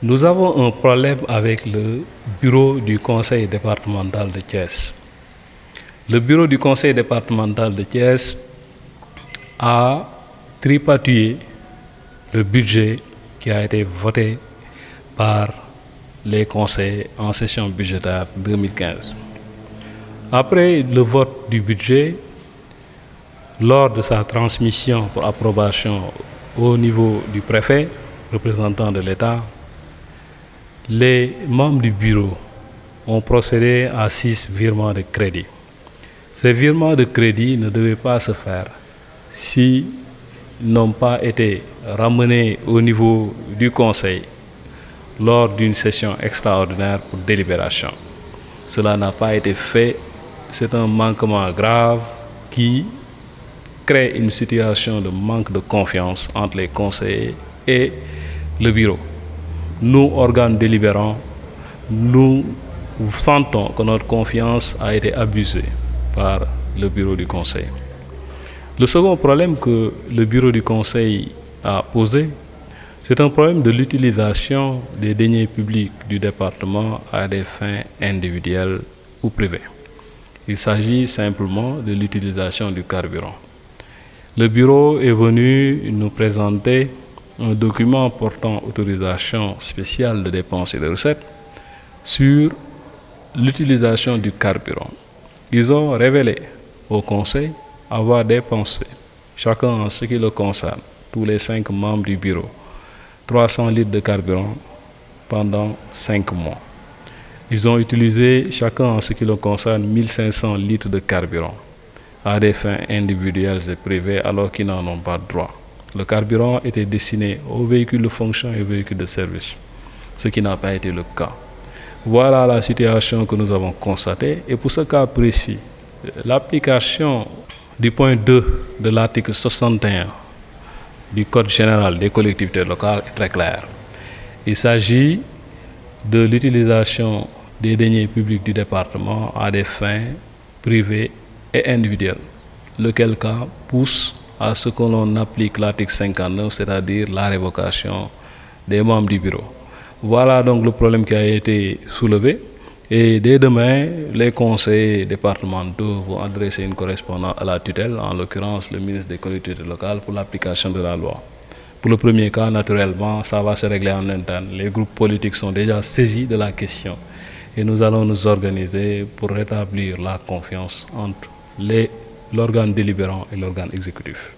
Nous avons un problème avec le bureau du conseil départemental de Thiès. Le bureau du conseil départemental de Thiès a tripatouillé le budget qui a été voté par les conseils en session budgétaire 2015. Après le vote du budget, lors de sa transmission pour approbation au niveau du préfet, représentant de l'État, les membres du bureau ont procédé à 6 virements de crédit. Ces virements de crédit ne devaient pas se faire si n'ont pas été ramenés au niveau du conseil lors d'une session extraordinaire pour délibération. Cela n'a pas été fait. C'est un manquement grave qui crée une situation de manque de confiance entre les conseillers et le bureau. Nous, organes délibérants, nous sentons que notre confiance a été abusée par le bureau du conseil. Le second problème que le bureau du conseil a posé, c'est un problème de l'utilisation des deniers publics du département à des fins individuelles ou privées. Il s'agit simplement de l'utilisation du carburant. Le bureau est venu nous présenter un document portant autorisation spéciale de dépenses et de recettes sur l'utilisation du carburant. Ils ont révélé au conseil avoir dépensé, chacun en ce qui le concerne, tous les 5 membres du bureau, 300 litres de carburant pendant 5 mois. Ils ont utilisé, chacun en ce qui le concerne, 1500 litres de carburant à des fins individuelles et privées alors qu'ils n'en ont pas droit. Le carburant était destiné aux véhicules de fonction et aux véhicules de service, ce qui n'a pas été le cas. Voilà la situation que nous avons constatée. Et pour ce cas précis, l'application du point 2 de l'article 61 du Code général des collectivités locales est très claire. Il s'agit de l'utilisation des deniers publics du département à des fins privées et individuelles, lequel cas pousse à ce que l'on applique l'article 59, c'est-à-dire la révocation des membres du bureau. Voilà donc le problème qui a été soulevé. Et dès demain, les conseillers départementaux vont adresser une correspondance à la tutelle, en l'occurrence le ministre des collectivités locales, pour l'application de la loi. Pour le premier cas, naturellement, ça va se régler en interne. Les groupes politiques sont déjà saisis de la question et nous allons nous organiser pour rétablir la confiance entre l'organe délibérant et l'organe exécutif.